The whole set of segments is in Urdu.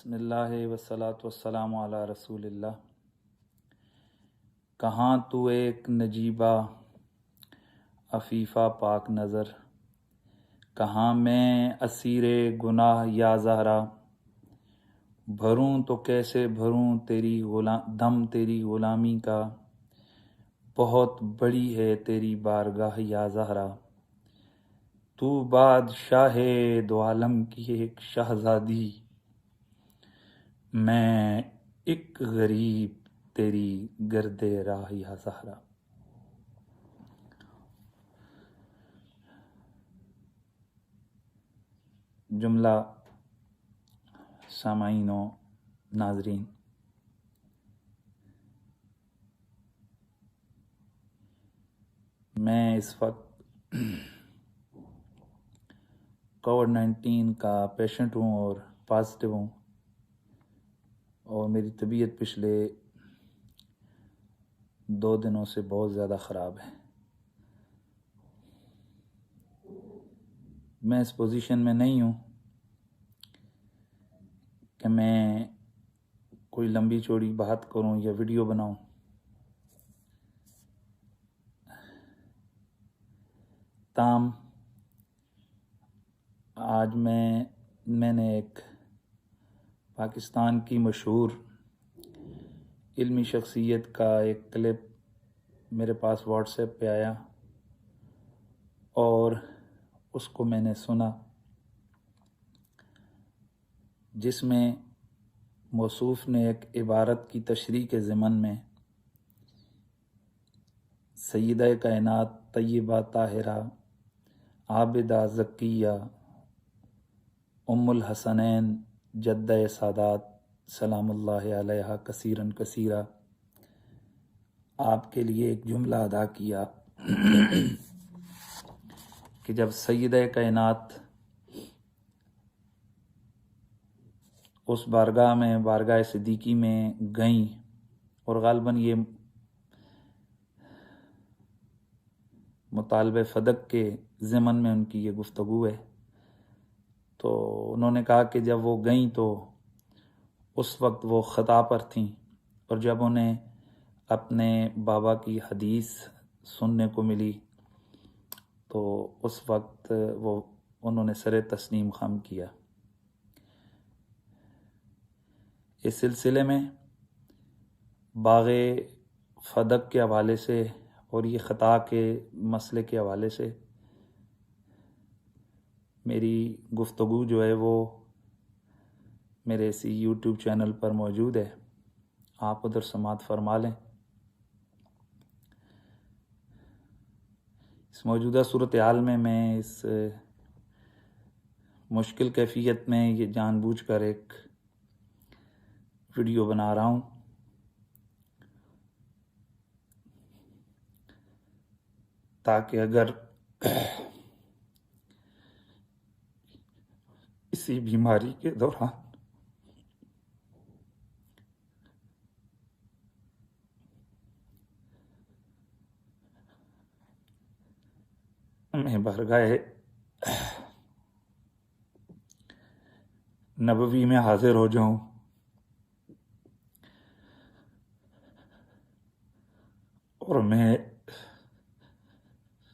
بسم اللہ والصلاۃ والسلام علی رسول اللہ۔ کہاں تو ایک نجیبہ عفیفہ پاک نظر، کہاں میں اسیر گناہ یا زہرا، بھروں تو کیسے بھروں تیری دم تیری غلامی کا، بہت بڑی ہے تیری بارگاہ یا زہرا، تو بادشاہ دو عالم کی ایک شہزادی، میں ایک غریب تیری گرد راہ یا زہرا۔ جملہ سامعین و ناظرین، میں اس وقت کووڈ-19 کا پیشنٹ ہوں اور پازیٹیو ہوں، اور میری طبیعت پچھلے 2 دنوں سے بہت زیادہ خراب ہے۔ میں اس پوزیشن میں نہیں ہوں کہ میں کوئی لمبی چوڑی بات کروں یا ویڈیو بناؤں۔ تاہم آج میں نے ایک پاکستان کی مشہور علمی شخصیت کا ایک کلپ میرے پاس واٹس ایپ پہ آیا اور اس کو میں نے سنا، جس میں موصوف نے ایک عبارت کی تشریح کے ضمن میں سیدہ کائنات طیبہ طاہرہ عابدہ زکیہ ام الحسنین جدہ سادات سلام اللہ علیہ کثیراً کثیرہ آپ کے لیے ایک جملہ ادا کیا کہ جب سیدہ کائنات اس بارگاہ میں، بارگاہ صدیقی میں گئیں، اور غالباً یہ مطالبہ فدق کے ضمن میں ان کی یہ گفتگو ہے، تو انہوں نے کہا کہ جب وہ گئیں تو اس وقت وہ خطا پر تھیں، اور جب انہیں اپنے بابا کی حدیث سننے کو ملی تو اس وقت انہوں نے سر تسلیم خم کیا۔ اس سلسلے میں باغ فدق کے حوالے سے اور یہ خطا کے مسئلے کے حوالے سے میری گفتگو جو ہے وہ میرے اسی یوٹیوب چینل پر موجود ہے، آپ ادھر سماعت فرما لیں۔ اس موجودہ صورتحال میں اس مشکل کیفیت میں یہ جان بوجھ کر ایک ویڈیو بنا رہا ہوں تاکہ اگر اسی بیماری کے دوران میں بارگاہ نبوی میں حاضر ہو جاؤں اور میں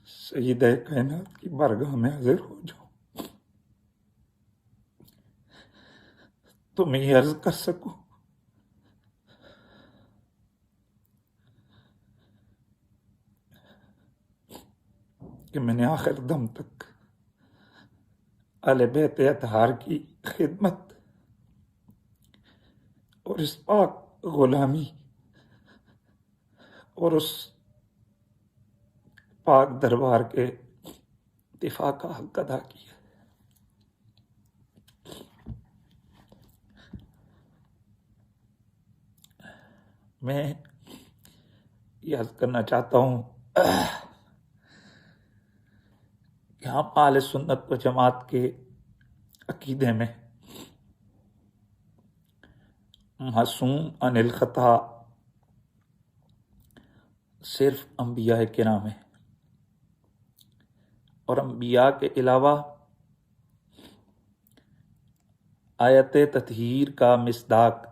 سیدہ کائنات کی بارگاہ میں حاضر ہو جاؤں تو میں یہ عرض کر سکوں کہ میں نے آخر دم تک اہل بیت اطہار کی خدمت اور اس پاک غلامی اور اس پاک دربار کے دفاع کا حق ادا کیا۔ میں یہ عرض کرنا چاہتا ہوں کہ ہم اہل سنت و جماعت کے عقیدے میں معصوم عن الخطا صرف انبیاء کرام ہیں، اور انبیاء کے علاوہ آیت تطہیر کا مصداق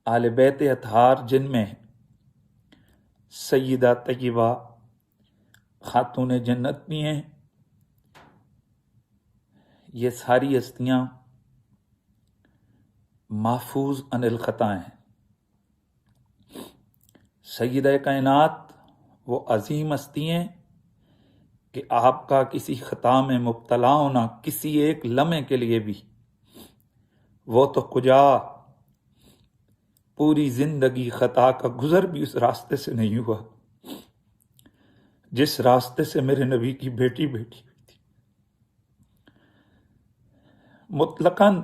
آل بیت اطہار جن میں سیدہ طیبہ خاتون جنت بھی ہیں، یہ ساری ہستیاں محفوظ عن الخطا ہیں۔ سیدہ کائنات وہ عظیم ہستی ہیں کہ آپ کا کسی خطا میں مبتلا ہونا کسی ایک لمحے کے لیے بھی، وہ تو کجا پوری زندگی خطا کا گزر بھی اس راستے سے نہیں ہوا جس راستے سے میرے نبی کی بیٹی ہوئی تھی۔ مطلقاً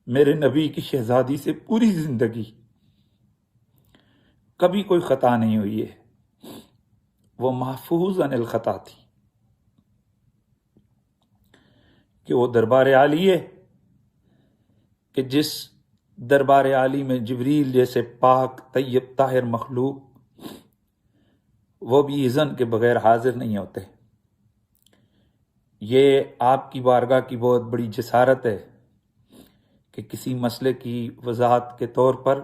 میرے نبی کی شہزادی سے پوری زندگی کبھی کوئی خطا نہیں ہوئی ہے، وہ محفوظ عن الخطا تھی کہ وہ دربار عالی ہے کہ جس دربار عالی میں جبریل جیسے پاک طیب طاہر مخلوق وہ بھی اذن کے بغیر حاضر نہیں ہوتے۔ یہ آپ کی بارگاہ کی بہت بڑی جسارت ہے کہ کسی مسئلے کی وضاحت کے طور پر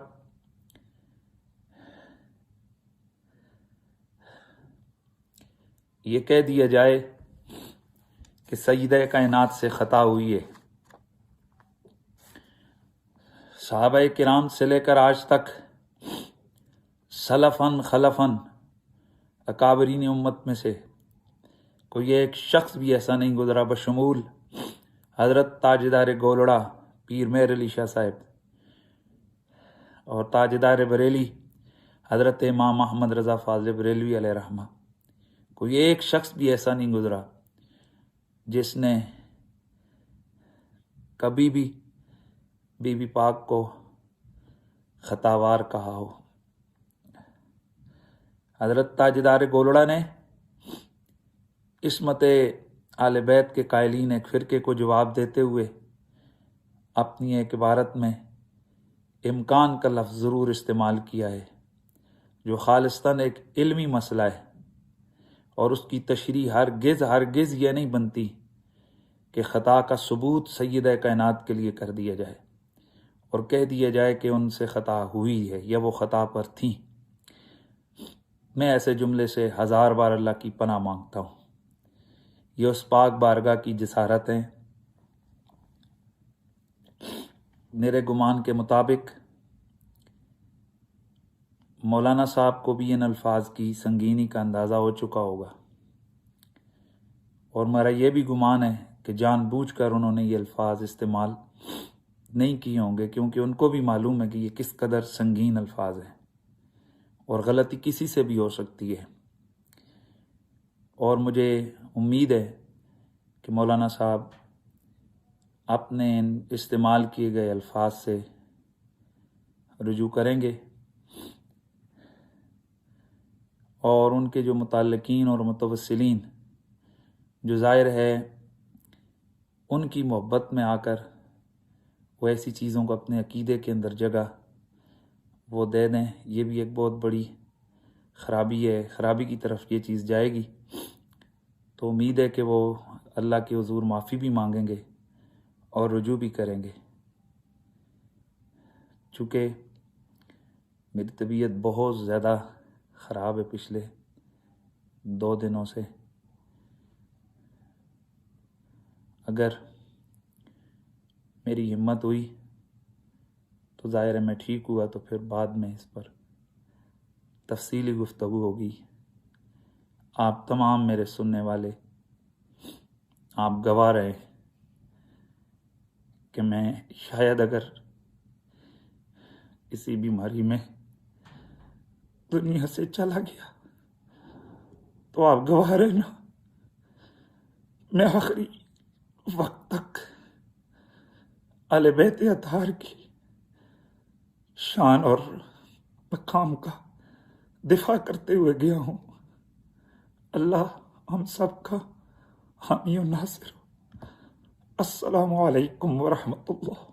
یہ کہہ دیا جائے کہ سیدہ کائنات سے خطا ہوئی ہے۔ صحابہ کرام سے لے کر آج تک سلفاً خلفاً اکابرین امت میں سے کوئی ایک شخص بھی ایسا نہیں گزرا بشمول حضرت تاجدار گولڑا پیر مہر علی شاہ صاحب اور تاجدار بریلی حضرت امام احمد رضا فاضل بریلوی علیہ رحمہ، کوئی ایک شخص بھی ایسا نہیں گزرا جس نے کبھی بھی بی بی پاک کو خطاوار کہا ہو۔ حضرت تاجدار گولڑا نے عصمت آل بیت کے قائلین ایک فرقے کو جواب دیتے ہوئے اپنی ایک عبارت میں امکان کا لفظ ضرور استعمال کیا ہے جو خالصتاً ایک علمی مسئلہ ہے، اور اس کی تشریح ہرگز یہ نہیں بنتی کہ خطا کا ثبوت سیدہ کائنات کے لیے کر دیا جائے اور کہہ دیا جائے کہ ان سے خطا ہوئی ہے یا وہ خطا پر تھیں۔ میں ایسے جملے سے 1000 بار اللہ کی پناہ مانگتا ہوں۔ یہ اس پاک بارگاہ کی جسارت ہے۔ میرے گمان کے مطابق مولانا صاحب کو بھی ان الفاظ کی سنگینی کا اندازہ ہو چکا ہوگا، اور میرا یہ بھی گمان ہے کہ جان بوجھ کر انہوں نے یہ الفاظ استعمال نہیں کیے ہوں گے، کیونکہ ان کو بھی معلوم ہے کہ یہ کس قدر سنگین الفاظ ہیں اور غلطی کسی سے بھی ہو سکتی ہے۔ اور مجھے امید ہے کہ مولانا صاحب اپنے استعمال کیے گئے الفاظ سے رجوع کریں گے اور ان کے جو متعلقین اور متوسلین جو ظاہر ہے ان کی محبت میں آ کر وہ ایسی چیزوں کو اپنے عقیدے کے اندر جگہ وہ دے دیں، یہ بھی ایک بہت بڑی خرابی ہے، خرابی کی طرف یہ چیز جائے گی۔ تو امید ہے کہ وہ اللہ کے حضور معافی بھی مانگیں گے اور رجوع بھی کریں گے۔ چونکہ میری طبیعت بہت زیادہ خراب ہے پچھلے 2 دنوں سے، اگر میری ہمت ہوئی تو ظاہر ہے میں ٹھیک ہوا تو پھر بعد میں اس پر تفصیلی گفتگو ہوگی۔ آپ تمام میرے سننے والے آپ گواہ رہے کہ میں شاید اگر کسی بیماری میں دنیا سے چلا گیا تو آپ گواہ رہنا میں آخری وقت تک اہل بیت اطہار کی شان اور مقام کا دفاع کرتے ہوئے گیا ہوں۔ اللہ ہم سب کا حامی و ناصر ہو۔ السلام علیکم ورحمۃ اللہ۔